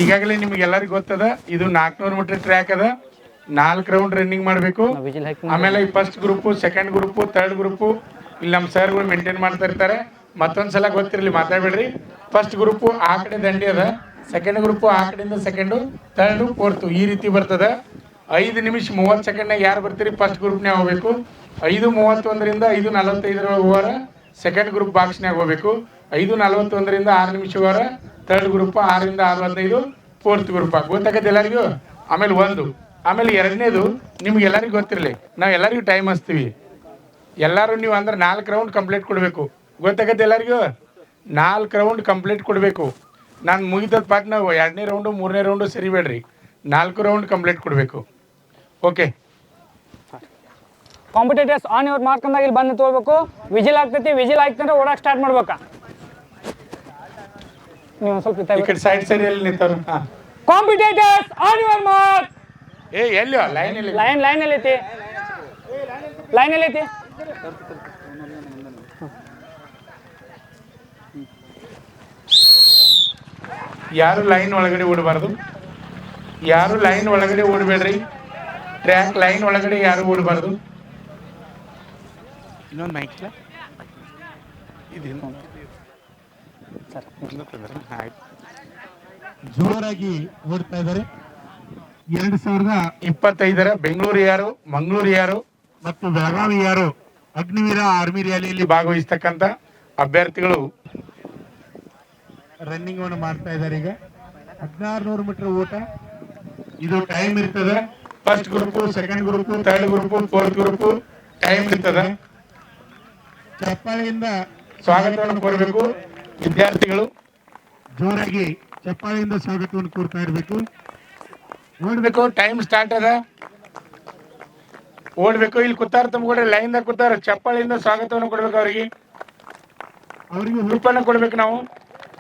ಈಗಾಗಲೇ ನಿಮಗೆಲ್ಲರಿಗೂ ಗೊತ್ತದ, ಇದು 400 ಮೀಟರ್ ಟ್ರ್ಯಾಕ್ ಅದ. 4 ರೌಂಡ್ ರನ್ನಿಂಗ್ ಮಾಡಬೇಕು. ಆಮೇಲೆ first group, second group, third group ಇಲ್ಲಿ ನಮ್ಮ ಸರ್ಗಳು ಮೇಂಟೈನ್ ಮಾಡ್ತಾ ಇರ್ತಾರೆ. ಮತ್ತೊಂದ್ಸಲ ಗೊತ್ತಿರಲಿ, ಮಾತಾಡಬೇಡ್ರಿ. ಫಸ್ಟ್ ಗ್ರೂಪು ಆ ಕಡೆ ದಂಡಿ ಅದ, ಸೆಕೆಂಡ್ ಗ್ರೂಪು ಆ ಕಡೆಯಿಂದ ಸೆಕೆಂಡು, ಥರ್ಡು, ಫೋರ್ತು ಈ ರೀತಿ ಬರ್ತದ. 5 ನಿಮಿಷ 30 ಸೆಕೆಂಡ್ನಾಗ ಯಾರು ಬರ್ತೀರಿ ಫಸ್ಟ್ ಗ್ರೂಪ್ನಾಗ ಹೋಗ್ಬೇಕು. 5:31ರಿಂದ 5:45 ಹೋಗಾರ ಸೆಕೆಂಡ್ ಗ್ರೂಪ್ ಬಾಕ್ಸ್ನಾಗ ಹೋಗ್ಬೇಕು. 5:41ರಿಂದ 6 ನಿಮಿಷ ಹೋಗಾರ ಥರ್ಡ್ ಗ್ರೂಪ್, 6ರಿಂದ 6:15 ಫೋರ್ತ್ ಗ್ರೂಪ್. ಗೊತ್ತಾಗತ್ತೆ ಎಲ್ಲರಿಗೂ. ಆಮೇಲೆ ಎರಡನೇದು ನಿಮ್ಗೆ ಎಲ್ಲರಿಗೂ ಗೊತ್ತಿರಲಿ, ನಾವು ಎಲ್ಲರಿಗೂ ಟೈಮ್ ಹಚ್ತೀವಿ. ಎಲ್ಲರೂ ನೀವು ಅಂದ್ರೆ 4 ರೌಂಡ್ ಕಂಪ್ಲೀಟ್ ಕೊಡಬೇಕು. ಗೊತ್ತಾಗತ್ತೆ ಎಲ್ಲರಿಗೂ. 4 ರೌಂಡ್ ಕಂಪ್ಲೀಟ್ ಕೊಡಬೇಕು. ನಾನು ಮುಗಿದ ಪಾಟ್ ನಾವು 2ನೇ ರೌಂಡು 3ನೇ ರೌಂಡು ಸರಿಬೇಡ್ರಿ, 4 ರೌಂಡ್ ಕಂಪ್ಲೀಟ್ ಕೊಡಬೇಕು. Okay, competitors on your mark ಅಂದಾಗ ಇಲ್ಲಿ ಬಂದು ತೋಳ್ಬೇಕು. ವಿಜಿಲ್ ಆಗ್ತೈತಿ, ವಿಜಿಲ್ ಆಗ್ತಂದ್ರೆ ಓಡಾಕ್ ಸ್ಟಾರ್ಟ್ ಮಾಡ್ಬೇಕಾ. ನೀವು ಸ್ವಲ್ಪ ಈ ಕಡೆ ಸೈಡ್ ಎಲ್ಲಿ ನಿಂತವ್ರು. Competitors on your mark. ಎಲ್ಲಿ ಲೈನ್ ಲೈನ್ ಐತಿ, ಲೈನ್ ಐತಿ. ಯಾರು ಲೈನ್ ಒಳಗಡೆ ಓಡಬಾರ್ದು, ಯಾರು ಲೈನ್ ಒಳಗಡೆ ಓಡಬೇಡ್ರಿ. ಟ್ರ್ಯಾಕ್ ಲೈನ್ ಒಳಗಡೆ ಯಾರು ಓಡಬಾರ್ದು. ಇನ್ನೊಂದು ಮೈಕ್ ಜೋರಾಗಿ ಓಡ್ತಾ ಇದ್ದಾರೆ. 2025 ಬೆಂಗಳೂರು ಯಾರು, ಮಂಗಳೂರು ಯಾರು ಮತ್ತು ಬೆಳಗಾವಿ ಯಾರು ಅಗ್ನಿವೀರ ಆರ್ಮಿ ರ್ಯಾಲಿಯಲ್ಲಿ ಭಾಗವಹಿಸ್ತಕ್ಕಂಥ ಅಭ್ಯರ್ಥಿಗಳು ರನ್ನಿಂಗ್ ಅನ್ನು ಮಾಡ್ತಾ ಇದ್ದಾರೆ. ಈಗ 1600 ಮೀಟರ್ ಓಟ. ಇದು ಟೈಮ್ ಇರ್ತದೆ. First group, second group, third group, fourth group time ಇರ್ತದೆ. ಚಪ್ಪಾಳೆಯಿಂದ ಸ್ವಾಗತವನ್ನು ಕೋರಬೇಕು. ವಿದ್ಯಾರ್ಥಿಗಳು ಜೋರಾಗಿ ಚಪ್ಪಾಳೆಯಿಂದ ಸ್ವಾಗತವನ್ನು ಕೋರ್ತಾ ಇರಬೇಕು. ಓಡ್ಬೇಕು. ಟೈಮ್ ಸ್ಟಾರ್ಟ್ ಅದ, ಓಡ್ಬೇಕು. ಇಲ್ಲಿ ಕೂತಾರ ತಮ್ಮ ಲೈನ್ದಾಗ ಕೂತಾರ, ಚಪ್ಪಾಳೆಯಿಂದ ಸ್ವಾಗತವನ್ನು ಕೊಡ್ಬೇಕು. ಅವರಿಗೆ ಹುರುಪನ್ನು ಕೊಡ್ಬೇಕು, ನಾವು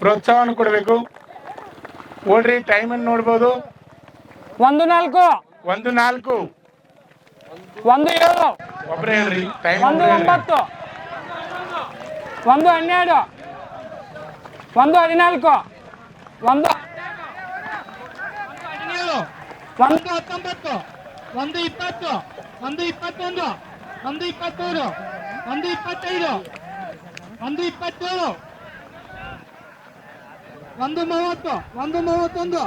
ಪ್ರೋತ್ಸಾಹವನ್ನು ಕೊಡಬೇಕು. ಓಡ್ರಿ. ಟೈಮ್ ಅನ್ನು ನೋಡ್ಬೋದು. 1:04, 1:04, 1:07, ಒಬ್ಬರೇ ಹೇಳ್ರಿ. ಟೈಮ್ 1:09, 1:12, 1:14, 1:17, 1:19, 1:20, 1:21, 1:23, 1:25, 1:27, 1:30, 1:31,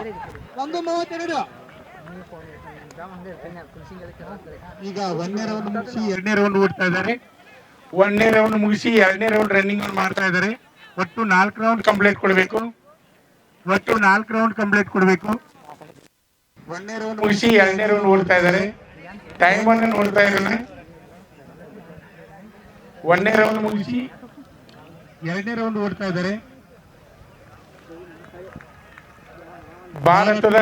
1:32. ಈಗ 1ನೇ ರೌಂಡ್ ಮುಗಿಸಿ 2ನೇ ರೌಂಡ್ ಓಡ್ತಾ ಇದ್ದಾರೆ. 1ನೇ ರೌಂಡ್ ಮುಗಿಸಿ 2ನೇ ರೌಂಡ್ ರನ್ನಿಂಗ್ ಮಾಡ್ತಾ ಇದ್ದಾರೆ. ಒಟ್ಟು 4 ರೌಂಡ್ ಕಂಪ್ಲೀಟ್ ಕೊಡಬೇಕು. 1ನೇ ರೌಂಡ್ ಮುಗಿಸಿ 2ನೇ ರೌಂಡ್ ಓಡ್ತಾ ಇದ್ದಾರೆ. ಟೈಮ್ ಅನ್ನು ನೋಡ್ತಾ ಇರೋಣ. 1ನೇ ರೌಂಡ್ ಮುಗಿಸಿ 2ನೇ ರೌಂಡ್ ಓಡ್ತಾ ಇದ್ದಾರೆ. ಭಾರತದ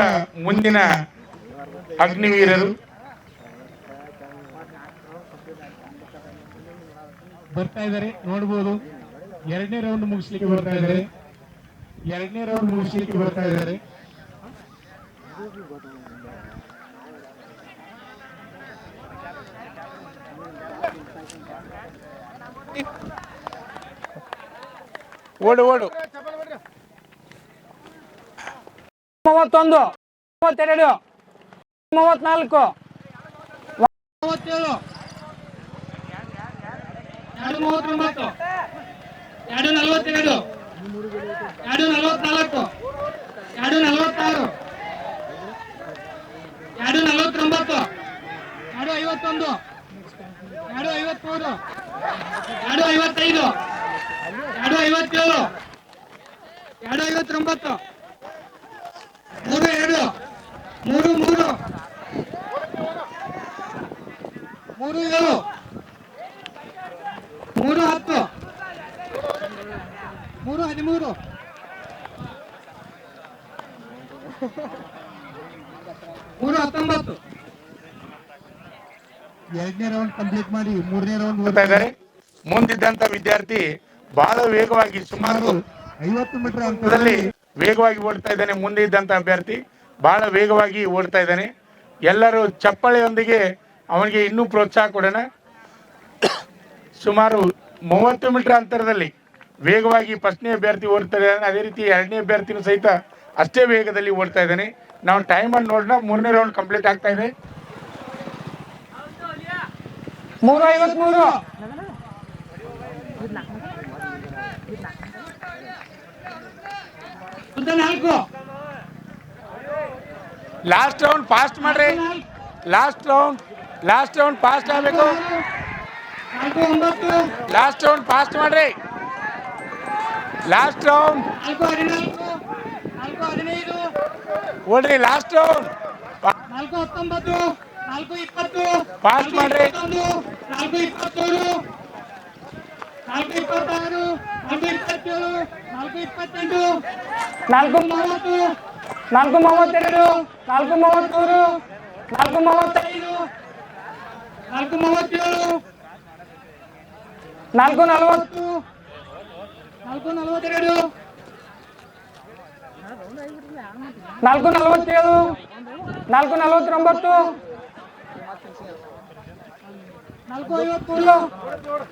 ಮುಂದಿನ ಅಗ್ನಿವೀರರು ಬರ್ತಾ ಇದ್ದಾರೆ, ನೋಡ್ಬೋದು. 2ನೇ ರೌಂಡ್ ಮುಗಿಸ್ಲಿಕ್ಕೆ ಬರ್ತಾ ಇದ್ದಾರೆ. 2ನೇ ರೌಂಡ್ ಮುಗಿಸ್ಲಿಕ್ಕೆ ಬರ್ತಾ ಇದ್ದಾರೆ. ಓಡು 31, 32, 34, 37, 2:39, 2:42, 2:44, 2:46, 2:49, 2:51, 2:53, 2:55, 2:57, 2:59, 3:2, 3:3, 3:7, 3:10, 3:13, 3:19. 2ನೇ ರೌಂಡ್ ಕಂಪ್ಲೀಟ್ ಮಾಡಿ 3ನೇ ರೌಂಡ್ ಓಡ್ತಾ ಇದ್ದಾರೆ. ಮುಂದಿದ್ದಂತ ವಿದ್ಯಾರ್ಥಿ ಬಹಳ ವೇಗವಾಗಿ ಸುಮಾರು 50 ಮೀಟರ್ ಅಂತರದಲ್ಲಿ ವೇಗವಾಗಿ ಓಡ್ತಾ ಇದ್ದಾನೆ. ಮುಂದೆ ಇದ್ದಂತ ಅಭ್ಯರ್ಥಿ ಬಹಳ ವೇಗವಾಗಿ ಓಡ್ತಾ ಇದ್ದಾನೆ. ಎಲ್ಲರೂ ಚಪ್ಪಾಳೆಯೊಂದಿಗೆ ಅವನಿಗೆ ಇನ್ನೂ ಪ್ರೋತ್ಸಾಹ ಕೊಡೋಣ. ಸುಮಾರು 30 ಮೀಟರ್ ಅಂತರದಲ್ಲಿ ವೇಗವಾಗಿ ಫಸ್ಟ್ನೇ ಅಭ್ಯರ್ಥಿ ಓಡ್ತಾ ಇದ್ದಾನೆ. ಅದೇ ರೀತಿ ಎರಡನೇ ಅಭ್ಯರ್ಥಿನೂ ಸಹಿತ ಅಷ್ಟೇ ವೇಗದಲ್ಲಿ ಓಡ್ತಾ ಇದ್ದಾನೆ. ನಾವು ಟೈಮನ್ನು ನೋಡೋಣ. 3ನೇ ರೌಂಡ್ ಕಂಪ್ಲೀಟ್ ಆಗ್ತಾ ಇದೆ. 3:53. ಉದ್ದ 4. ಲಾಸ್ಟ್ ರೌಂಡ್ ಫಾಸ್ಟ್ ಮಾಡ್ರಿ. ಲಾಸ್ಟ್ ರೌಂಡ್ ಫಾಸ್ಟ್ ಆಗಬೇಕು. 4:9. ಲಾಸ್ಟ್ ರೌಂಡ್ ಫಾಸ್ಟ್ ಮಾಡ್ರಿ. Last round 4:14. 4:15. ಓಡ್ರಿ. Last round 4:19. 4:20. ಫಾಸ್ಟ್ ಮಾಡ್ರಿ. 4:22. 4:26. 4:27. 4:28. 4:30. 4:32. 4:33. 4:35. 4:37. 4:40. 4:42. 4:47. 4:49. 4:53.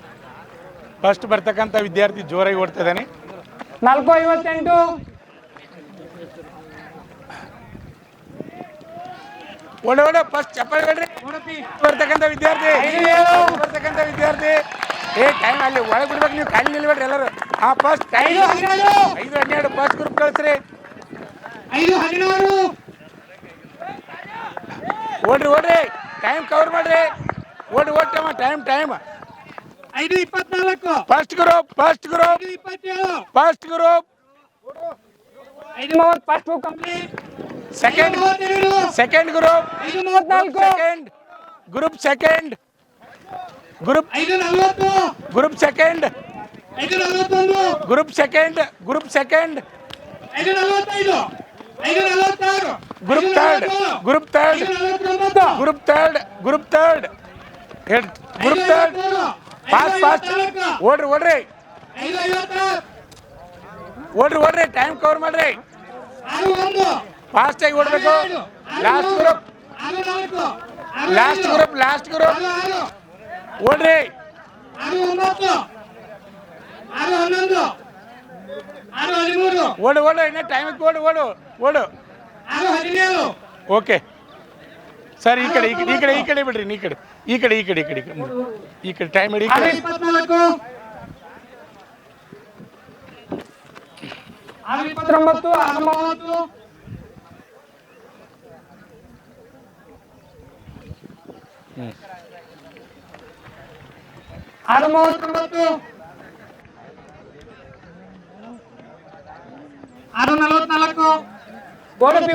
ಫಸ್ಟ್ ಬರ್ತಕ್ಕಂಥ ವಿದ್ಯಾರ್ಥಿ ಜೋರಾಗಿ ಓಡ್ತಾ ಇದ್ದಾನೆ. 4:58. ಓಡ ಫಸ್ಟ್ ಚಪ್ಪಾಳೆ ಹೊಡ್ರಿ. ಬರ್ತಕ್ಕಂಥ ವಿದ್ಯಾರ್ಥಿ ಏ ಟೈಮ್ ಅಲ್ಲಿ ಒಳಗೆ ಬಿಡ್ಬೇಕು. ನೀವು ಖಾಲಿ ನಿಲ್ಬೇಡ್ರಿ ಎಲ್ಲರೂ. ಹಾಂ ಫಸ್ಟ್ ಟೈಮ್ 5:12 ಫಸ್ಟ್ ಗ್ರೂಪ್ ಕಳಿಸ್ರಿ. 5:16. ಓಡ್ರಿ ಟೈಮ್ ಕವರ್ ಮಾಡ್ರಿ. ಓಡ್ತಮ್ಮ time 5:24. First group 5:27. First group 5:30. First complete. Second 5:32. Second group 5:34. Second group second group 5:40. Group second 5:41. Group second 5:45. 5:46. Group third 5:49. Group third fast ಓಡ್ರಿ 5:56. ಓಡ್ರಿ ಟೈಮ್ ಕವರ್ ಮಾಡ್ರಿ. 6:1. Fast ಆಗಿ ಓಡಬೇಕು. Last group 6:4. Last group 6:6. ಓಡ್ರಿ. 6:9. 6:11. 6:13. ಓಡು ಇನ್ನ ಟೈಮ್ ಓಡು 6:17. Okay sir ಈ ಕಡೆ ಬಿಡ್ರಿ. ಈ ಕಡೆ ಟೈಮ್ ಹಿಡಿ. 6:24. 6:29. 6:30. 6:39. 6:44. ಓಡಪಿ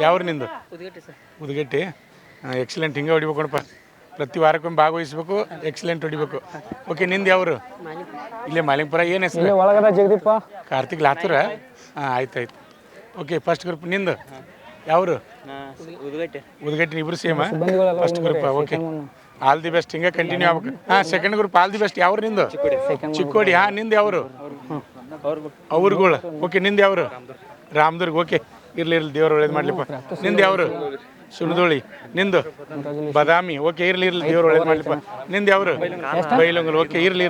ಯಾವ್ರು ನಿಂದು? ಉದ್ಗಟ್ಟಿ. ಎಕ್ಸಲೆಂಟ್. ಹಿಂಗೆ ಹೊಡಿಬೇಕು ನೋಡಪ್ಪ. ಪ್ರತಿ ವಾರಕ್ಕೊಮ್ಮೆ ಭಾಗವಹಿಸ್ಬೇಕು. ಎಕ್ಸಲೆಂಟ್ ಹೊಡಿಬೇಕು. ಓಕೆ ನಿಂದು ಯಾವರು? ಇಲ್ಲೇ ಮಾಲಿಂಗಪುರ. ಏನು ಹೆಸರು? ಒಳಗದ ಜಗದೀಪ. ಕಾರ್ತಿಕ್ ಲಾತೂರ. ಹಾಂ ಆಯ್ತು. ಓಕೆ ಫಸ್ಟ್ ಗ್ರೂಪ್ ನಿಂದು ಯಾವರು? ಉದ್ಗಟ್ಟಿ. ಇಬ್ರು same first group. Okay all the best. ಹಿಂಗೆ ಕಂಟಿನ್ಯೂ ಆಗ್ಬೇಕು. ಹಾಂ second group all the best. ಯಾವ್ರು ನಿಂದು? ಚಿಕ್ಕೋಡಿ. ಹಾಂ ನಿಂದು ಯಾವರು? ಅವ್ರುಗಳು. ಓಕೆ ನಿಂದು ಯಾವರು? ರಾಮದುರ್ಗ. ಓಕೆ ಇರ್ಲಿ ದೇವ್ರು ಒಳ್ಳೇದು ಮಾಡ್ಲಿಪ್ಪ. ನಿಂದು ಯಾವರು? ಸುಣದೋಳಿ. ನಿಂದು? ಬದಾಮಿ. ಓಕೆ ಇರ್ಲಿ ದೇವ್ರು ಒಳ್ಳೇದು ಮಾಡ್ಲಿಪ್ಪ. ನಿಂದು ಯಾವರು? ಬೈಲೊಂಗಲ್. ಓಕೆ ಇರ್ಲಿ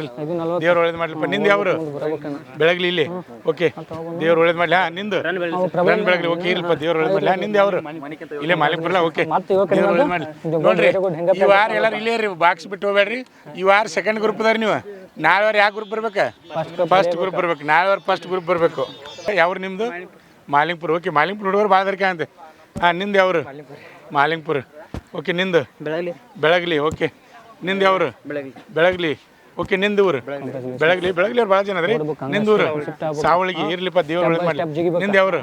ದೇವ್ರು ಒಳ್ಳೇದು ಮಾಡ್ಲಿಪ್ಪ. ನಿಂದು ಯಾವರು? ಬೆಳಗ್ಲಿ. ಇಲ್ಲಿ. ಓಕೆ ದೇವ್ರು ಒಳ್ಳೇದು ಮಾಡ್ಲಿ. ಹಾಂ ನಿಂದು? ರನ್ ಬೆಳಗ್ಲಿ. ಓಕೆ ಇರ್ಲಿಪ್ಪ ದೇವ್ರು ಒಳ್ಳೇದು ಮಾಡ್ಲಿ. ಹಾಂ ನಿಂದು ಯಾವರು? ಇಲ್ಲೇ ಮಾಲಿಕ್ಪುರ. ಓಕೆ ದೇವ್ರು ಒಳ್ಳೇದು ಮಾಡ್ಲಿ. ನೋಡ್ರಿ ಈ ವಾರ ಎಲ್ಲರೂ ಇಲ್ಲೇ ರೀ. ಬಾಕ್ಸ್ ಬಿಟ್ಟು ಹೋಗ್ಬೇಡ್ರಿ. ಈ ವಾರ ಸೆಕೆಂಡ್ ಗ್ರೂಪ್ ಅದಾರ ನೀವು. ನಾಳೆ ಯಾವ ಗ್ರೂಪ್ ಬರ್ಬೇಕು? ಫಸ್ಟ್ ಗ್ರೂಪ್ ಬರ್ಬೇಕು. ನಾಳೆ ಫಸ್ಟ್ ಗ್ರೂಪ್ ಬರಬೇಕು. ಯಾವ್ರು ನಿಮ್ಮದು? ಮಾಲಿಂಗ್ಪುರ. ಓಕೆ ಮಾಲಿಂಗ್ಪುರ ಹುಡುಗರು ಭಾಳ ದರ್ಕ ಅಂತ. ಹಾಂ ನಿಂದು ಯಾವರು? ಮಾಲಿಂಗ್ಪುರ. ಓಕೆ ನಿಂದು? ಬೆಳಗ್ಲಿ. ಓಕೆ ನಿಂದು ಯಾವರು? ಬೆಳಗ್ಲಿ. ಓಕೆ ನಿಂದು ಊರು? ಬೆಳಗ್ಲಿ ಅವ್ರು ಭಾಳ ಜನ ಅದ್ರಿ. ನಿಂದು ಊರು? ಸಾವಳಿಗೆ. ಇರ್ಲಿಪ್ಪ ದೇವ್ರು ಒಳ್ಳೇದು ಮಾಡಲಿ. ನಿಂದು ಯಾವರು?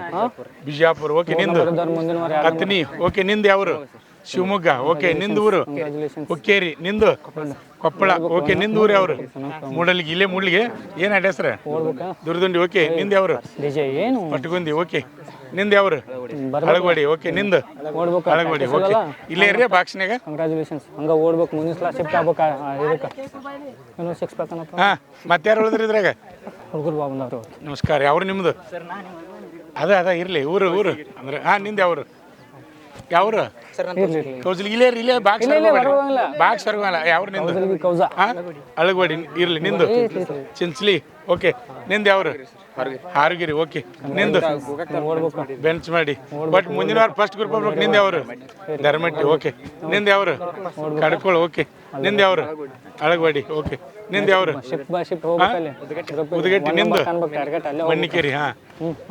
ಬಿಜಾಪುರ. ಓಕೆ ನಿಂದು? ಹತ್ತನಿ. ಓಕೆ ನಿಂದು ಯಾವರು? ಶಿವಮೊಗ್ಗ. ಓಕೆ ನಿಂದು ಊರು? ಹುಕ್ಕೇರಿ. ನಿಂದು? ಕೊಪ್ಪಳ. ಓಕೆ ನಿಂದು ಊರು ಯಾವರು? ಮೂಡಲಿಗೆ. ಇಲ್ಲೇ ಮೂಡ್ಲಿಗೆ. ಏನು ಅಡ್ಡ ಹೆಸ್ರು? ದುರ್ದುಂಡಿ. ಓಕೆ ನಿಂದು ಯಾವರು? ಪಟ್ಗುಂದಿ. ಓಕೆ ನಿಂದು ಯಾವರು? ಹಳಗವಾಡಿ. ಓಕೆ ನಿಂದು? ಹಳಗವಾಡಿ. ಓಕೆ ಇಲ್ಲೇ ಇರ್ರಿ ಬಾಕ್ಸ್ನಾಗ. ಕಂಗ್ರಾಚುಲೇಷನ್ಸ್. ಹಂಗೆ ಓಡ್ಬೇಕು. ಮುಂದಿನ ಸಲ ಶಿಫ್ಟ್ ಆಗ್ಬೇಕು. ಇದಕ್ಕೆ ಇನ್ನೂ 6 ಪ್ಯಾಕ್ ಅನ್ನಪ್ಪ. ಹಾಂ ಮತ್ತೆ ಯಾರು ಉಳಿದ್ರಿ ಇದ್ರಾಗ? ಹುಡುಗರು ಬಾಬಂದವ್ರು. ನಮಸ್ಕಾರ. ಯಾವ್ರು ನಿಮ್ಮದು? ಅದ ಇರಲಿ ಊರು ಅಂದ್ರೆ. ಹಾಂ ನಿಂದು ಯಾವರು? ಯಾವರು? ಕೌಸಲಿ ಇಲ್ಲೇ ಬಾಕ್ಸ್ ಬಾಕ್ಸ್ ಸರ್ವಲ್ಲ ಯಾವ ನಿಂದು ಕೌಜಾ ಅಳಗವಾಡಿ ಇರ್ಲಿ ನಿಂದು ಚಿಂಚ್ಲಿ ಓಕೆ ನಿಂದು ಯಾವ್ರು ಹಾರಗಿರಿ ಓಕೆ ನಿಂದು ಬೆಂಚ್ ಮಾಡಿ ಬಟ್ ಮುಂದಿನ ವಾರ ಫಸ್ಟ್ ಗ್ರೂಪ್ ಹೋಗ್ಬೇಕು ನಿಂದು ಯಾವ್ರು ಧರ್ಮಟ್ಟಿ ಓಕೆ ನಿಂದು ಯಾವ್ರು ಕಡ್ಕೊಳ್ ಓಕೆ ನಿಂದು ಯಾವ್ರು ಅಳಗವಾಡಿ ಓಕೆ ನಿಂದು ಯಾವ್ರು ಉದಗಟ್ಟಿ ನಿಂದು ಮಣ್ಣಿಕೇರಿ ಹಾ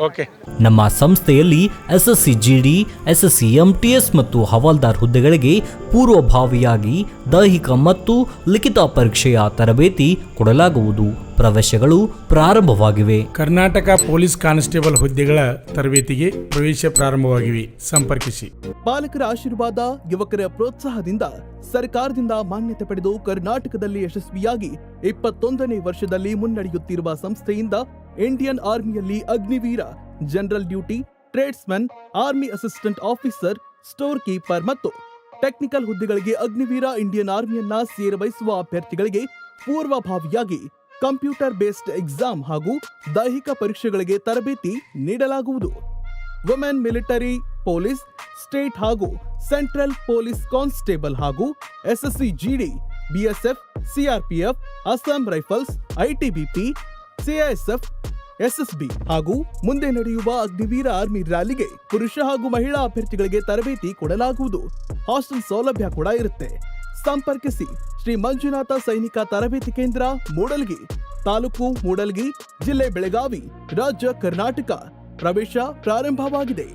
ಓಕೆ. ನಮ್ಮ ಸಂಸ್ಥೆಯಲ್ಲಿ ಎಸ್ಎಸ್ಸಿ ಜಿಡಿ, ಎಸ್ಎಸ್ಸಿ ಎಂಟಿಎಸ್ ಮತ್ತು ಹವಾಲ್ದಾರ್ ಹುದ್ದೆಗಳಿಗೆ ಪೂರ್ವಭಾವಿಯಾಗಿ ದೈಹಿಕ ಮತ್ತು ಲಿಖಿತ ಪರೀಕ್ಷೆಯ ತರಬೇತಿ ಕೊಡಲಾಗುವುದು. ಪ್ರವೇಶಗಳು ಪ್ರಾರಂಭವಾಗಿವೆ. ಕರ್ನಾಟಕ ಪೊಲೀಸ್ ಕಾನ್ಸ್ಟೇಬಲ್ ಹುದ್ದೆಗಳ ತರಬೇತಿಗೆ ಪ್ರವೇಶ ಪ್ರಾರಂಭವಾಗಿವೆ. ಸಂಪರ್ಕಿಸಿ. ಪಾಲಕರ ಆಶೀರ್ವಾದ, ಯುವಕರ ಪ್ರೋತ್ಸಾಹದಿಂದ ಸರ್ಕಾರದಿಂದ ಮಾನ್ಯತೆ ಪಡೆದು ಕರ್ನಾಟಕದಲ್ಲಿ ಯಶಸ್ವಿಯಾಗಿ 21ನೇ ವರ್ಷದಲ್ಲಿ ಮುನ್ನಡೆಯುತ್ತಿರುವ ಸಂಸ್ಥೆಯಿಂದ ಇಂಡಿಯನ್ ಆರ್ಮಿಯಲ್ಲಿ Agniveer, general duty, tradesman, army assistant officer, store keeper ಮತ್ತು ಟೆಕ್ನಿಕಲ್ ಹುದ್ದೆಗಳಿಗೆ ಅಗ್ನಿವೀರ ಇಂಡಿಯನ್ ಆರ್ಮಿಯನ್ನ ಸೇರಬಯಸುವ ಅಭ್ಯರ್ಥಿಗಳಿಗೆ ಪೂರ್ವಭಾವಿಯಾಗಿ ಕಂಪ್ಯೂಟರ್ ಬೇಸ್ಡ್ ಎಕ್ಸಾಮ್ ಹಾಗೂ ದೈಹಿಕ ಪರೀಕ್ಷೆಗಳಿಗೆ ತರಬೇತಿ ನೀಡಲಾಗುವುದು. ವುಮೆನ್ ಮಿಲಿಟರಿ, ಪೊಲೀಸ್, ಸ್ಟೇಟ್ ಹಾಗೂ ಸೆಂಟ್ರಲ್ ಪೊಲೀಸ್ ಕಾನ್ಸ್ಟೇಬಲ್ ಹಾಗೂ SSC GD, BSF, CRPF, Assam rifles, ITBP, CISF, SSB ಹಾಗೂ ಮುಂದೆ ನಡೆಯುವ ಅಗ್ನಿವೀರ ಆರ್ಮಿ ರ್ಯಾಲಿಗೆ ಪುರುಷ ಹಾಗೂ ಮಹಿಳಾ ಅಭ್ಯರ್ಥಿಗಳಿಗೆ ತರಬೇತಿ ಕೊಡಲಾಗುವುದು. ಹಾಸ್ಟೆಲ್ ಸೌಲಭ್ಯ ಕೂಡ ಇರುತ್ತೆ. ಸಂಪರ್ಕಿಸಿ ಶ್ರೀ ಮಂಜುನಾಥ ಸೈನಿಕ ತರಬೇತಿ ಕೇಂದ್ರ, ಮೂಡಲ್ಗಿ, ತಾಲೂಕು ಮೂಡಲ್ಗಿ, ಜಿಲ್ಲೆ ಬೆಳಗಾವಿ, ರಾಜ್ಯ ಕರ್ನಾಟಕ. ಪ್ರವೇಶ ಪ್ರಾರಂಭವಾಗಿದೆ.